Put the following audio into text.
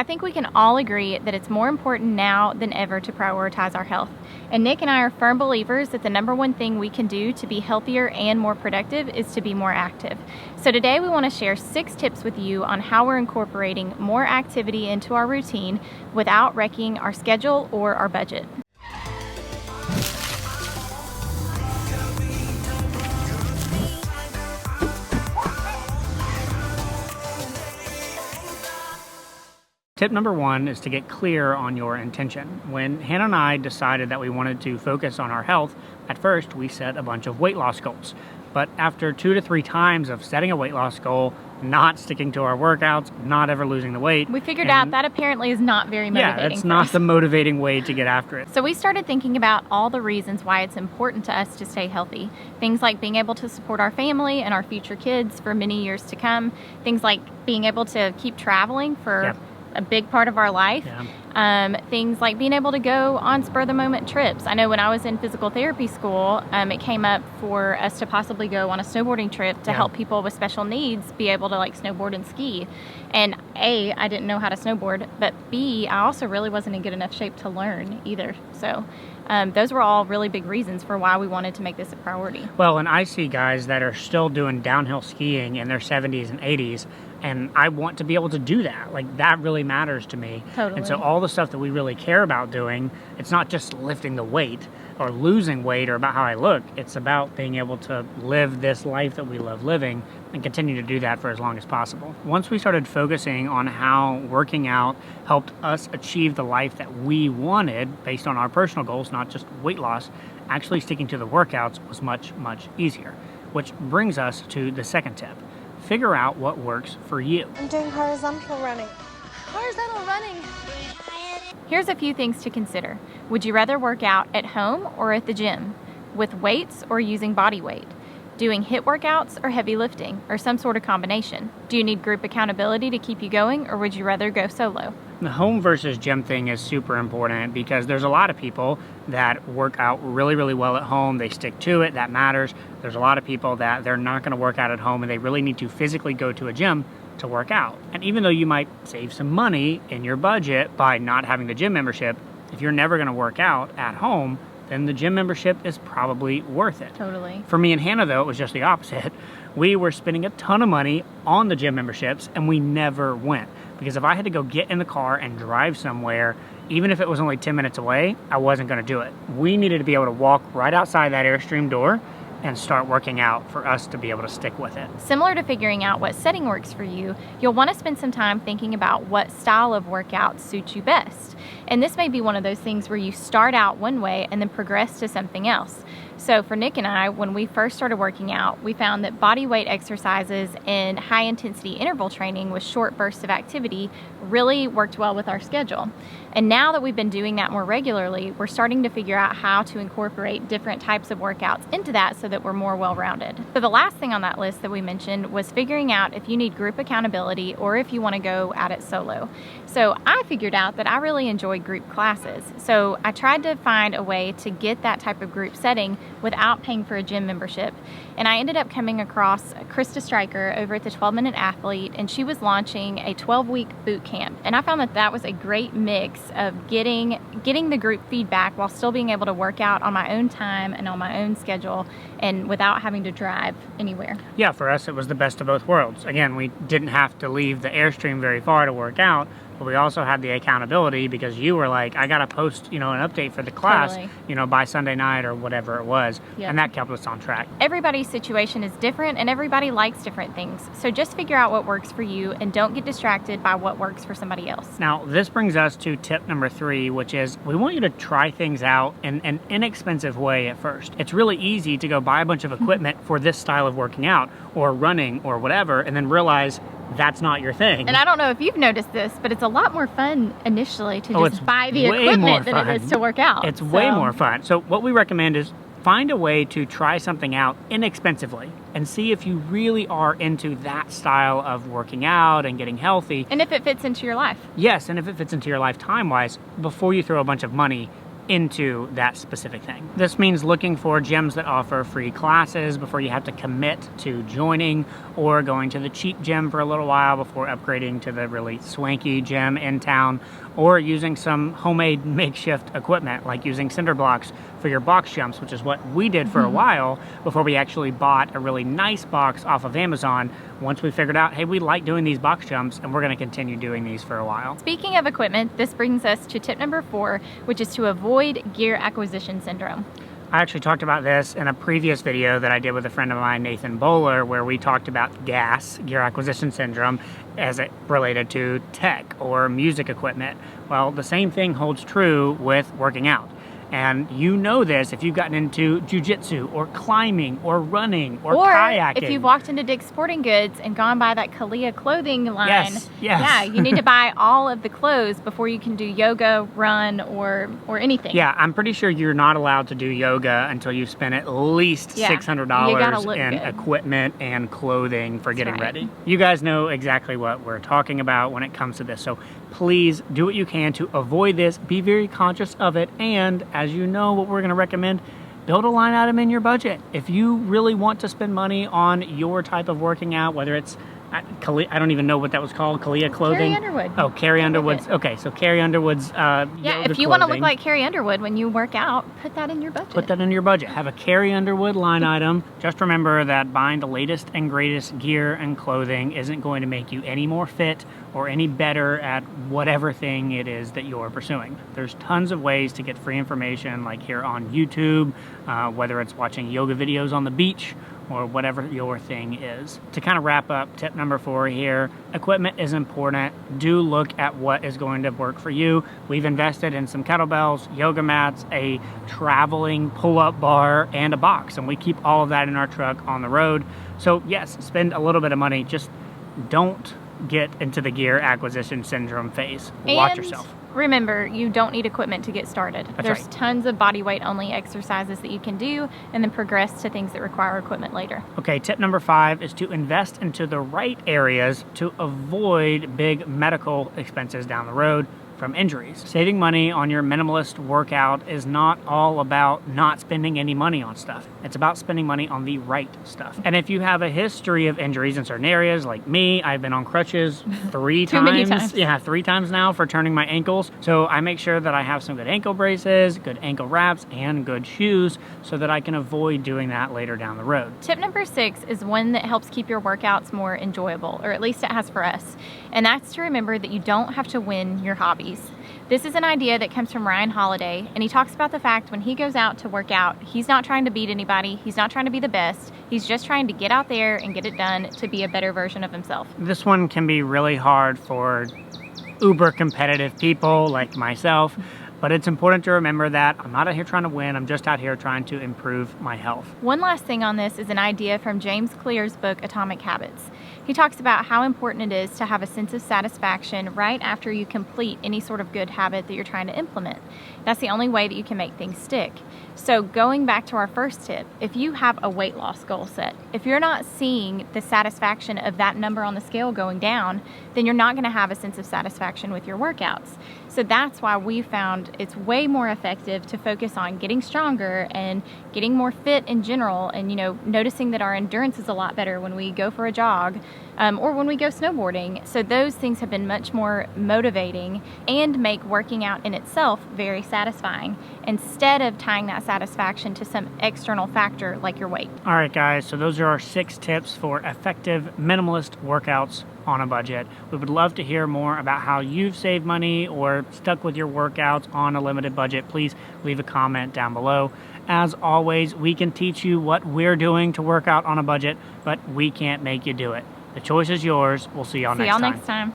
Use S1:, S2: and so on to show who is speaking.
S1: I think we can all agree that it's more important now than ever to prioritize our health. And Nick and I are firm believers that the number one thing we can do to be healthier and more productive is to be more active. So today we want to share 6 tips with you on how we're incorporating more activity into our routine without wrecking our schedule or our budget.
S2: Tip number 1 is to get clear on your intention. When Hannah and I decided that we wanted to focus on our health, at first we set a bunch of weight loss goals. But after 2 to 3 times of setting a weight loss goal, not sticking to our workouts, not ever losing the weight,
S1: we figured out that apparently is not very motivating.
S2: Yeah, it's not the motivating way to get after it.
S1: So we started thinking about all the reasons why it's important to us to stay healthy. Things like being able to support our family and our future kids for many years to come. Things like being able to keep traveling for a big part of our life. Things like being able to go on spur-of-the-moment trips. I know when I was in physical therapy school, it came up for us to possibly go on a snowboarding trip to help people with special needs be able to like snowboard and ski. And A, I didn't know how to snowboard, but B, I also really wasn't in good enough shape to learn either. So those were all really big reasons for why we wanted to make this a priority.
S2: Well, and I see guys that are still doing downhill skiing in their 70s and 80s, and I want to be able to do that. Like, that really matters to me.
S1: Totally.
S2: And so all the stuff that we really care about doing, it's not just lifting the weight or losing weight or about how I look. It's about being able to live this life that we love living and continue to do that for as long as possible. Once we started focusing on how working out helped us achieve the life that we wanted based on our personal goals, not just weight loss, actually sticking to the workouts was much, much easier. Which brings us to the second tip. Figure out what works for you.
S3: I'm doing horizontal running.
S1: Horizontal running. Here's a few things to consider. Would you rather work out at home or at the gym? With weights or using body weight? Doing HIIT workouts or heavy lifting, or some sort of combination? Do you need group accountability to keep you going, or would you rather go solo?
S2: The home versus gym thing is super important because there's a lot of people that work out really, really well at home. They stick to it. That matters. There's a lot of people that they're not going to work out at home and they really need to physically go to a gym to work out. And even though you might save some money in your budget by not having the gym membership, if you're never going to work out at home, then the gym membership is probably worth it.
S1: Totally.
S2: For me and Hannah, though, it was just the opposite. We were spending a ton of money on the gym memberships and we never went. Because if I had to go get in the car and drive somewhere, even if it was only 10 minutes away, I wasn't going to do it. We needed to be able to walk right outside that Airstream door and start working out for us to be able to stick with it.
S1: Similar to figuring out what setting works for you, you'll want to spend some time thinking about what style of workout suits you best. And this may be one of those things where you start out one way and then progress to something else. So for Nick and I, when we first started working out, we found that body weight exercises and high intensity interval training with short bursts of activity really worked well with our schedule. And now that we've been doing that more regularly, we're starting to figure out how to incorporate different types of workouts into that so that we're more well-rounded. So the last thing on that list that we mentioned was figuring out if you need group accountability or if you want to go at it solo. So I figured out that I really enjoy group classes. So I tried to find a way to get that type of group setting without paying for a gym membership. And I ended up coming across Krista Stryker over at the 12-Minute Athlete, and she was launching a 12-week boot camp. And I found that that was a great mix of getting the group feedback while still being able to work out on my own time and on my own schedule and without having to drive anywhere.
S2: Yeah, for us it was the best of both worlds. Again, we didn't have to leave the Airstream very far to work out, but we also had the accountability because you were like, I got to post, an update for the class,
S1: Totally.
S2: By Sunday night or whatever it was.
S1: Yep.
S2: And that kept us on track.
S1: Everybody's situation is different and everybody likes different things. So just figure out what works for you and don't get distracted by what works for somebody else.
S2: Now, this brings us to tip number 3, which is we want you to try things out in an inexpensive way at first. It's really easy to go buy a bunch of equipment for this style of working out or running or whatever and then realize that's not your thing.
S1: And I don't know if you've noticed this, but it's a lot more fun initially to just buy the equipment than it is to work out.
S2: It's way more fun. So what we recommend is find a way to try something out inexpensively and see if you really are into that style of working out and getting healthy.
S1: And if it fits into your life.
S2: Yes, and if it fits into your life time-wise, before you throw a bunch of money into that specific thing. This means looking for gyms that offer free classes before you have to commit to joining, or going to the cheap gym for a little while before upgrading to the really swanky gym in town, or using some homemade makeshift equipment like using cinder blocks for your box jumps, which is what we did for a while before we actually bought a really nice box off of Amazon once we figured out, hey, we like doing these box jumps and we're going to continue doing these for a while.
S1: Speaking of equipment, this brings us to tip number 4, which is to avoid gear acquisition syndrome.
S2: I actually talked about this in a previous video that I did with a friend of mine, Nathan Bowler, where we talked about GAS, gear acquisition syndrome, as it related to tech or music equipment. Well, the same thing holds true with working out. And you know this if you've gotten into jiu-jitsu or climbing or running or kayaking.
S1: If you've walked into Dick's Sporting Goods and gone by that Kalia clothing line.
S2: Yes.
S1: Yeah, you need to buy all of the clothes before you can do yoga, run, or anything.
S2: Yeah, I'm pretty sure you're not allowed to do yoga until you've spent at least $600 in equipment and clothing for getting ready. You guys know exactly what we're talking about when it comes to this. So please do what you can to avoid this. Be very conscious of it. And as you know, what we're going to recommend, build a line item in your budget. If you really want to spend money on your type of working out, whether it's I don't even know what that was called. Kalia clothing.
S1: Carrie Underwood.
S2: Oh, Carrie Underwood's. Okay, so Carrie Underwood's.
S1: Yeah, if you want to look like Carrie Underwood when you work out, put that in your budget.
S2: Put that in your budget. Have a Carrie Underwood line item. Just remember that buying the latest and greatest gear and clothing isn't going to make you any more fit or any better at whatever thing it is that you're pursuing. There's tons of ways to get free information, like here on YouTube, whether it's watching yoga videos on the beach or whatever your thing is. To kind of wrap up, tip number 4 here, equipment is important. Do look at what is going to work for you. We've invested in some kettlebells, yoga mats, a traveling pull-up bar, and a box, and we keep all of that in our truck on the road. So yes, spend a little bit of money, just don't get into the gear acquisition syndrome phase. Watch yourself.
S1: Remember, you don't need equipment to get started. There's tons of body weight only exercises that you can do and then progress to things that require equipment later.
S2: Okay, tip number 5 is to invest into the right areas to avoid big medical expenses down the road from injuries. Saving money on your minimalist workout is not all about not spending any money on stuff. It's about spending money on the right stuff. And if you have a history of injuries in certain areas, like me, I've been on crutches 3 times. Yeah, 3 times now for turning my ankles. So I make sure that I have some good ankle braces, good ankle wraps, and good shoes so that I can avoid doing that later down the road.
S1: Tip number 6 is one that helps keep your workouts more enjoyable, or at least it has for us. And that's to remember that you don't have to win your hobbies. This is an idea that comes from Ryan Holiday, and he talks about the fact when he goes out to work out, he's not trying to beat anybody, he's not trying to be the best, he's just trying to get out there and get it done to be a better version of himself. This
S2: one can be really hard for uber competitive people like myself, but it's important to remember that I'm not out here trying to win, I'm just out here trying to improve my health.
S1: One last thing on this is an idea from James Clear's book, Atomic Habits. He talks about how important it is to have a sense of satisfaction right after you complete any sort of good habit that you're trying to implement. That's the only way that you can make things stick. So going back to our first tip, if you have a weight loss goal set, if you're not seeing the satisfaction of that number on the scale going down, then you're not going to have a sense of satisfaction with your workouts. So that's why we found it's way more effective to focus on getting stronger and getting more fit in general, and noticing that our endurance is a lot better when we go for a jog or when we go snowboarding. So those things have been much more motivating and make working out in itself very satisfying, instead of tying that satisfaction to some external factor like your weight.
S2: All right, guys, so those are our 6 tips for effective minimalist workouts on a budget. We would love to hear more about how you've saved money or stuck with your workouts on a limited budget. Please leave a comment down below. As always, we can teach you what we're doing to work out on a budget, but we can't make you do it. The choice is yours. We'll see y'all next time.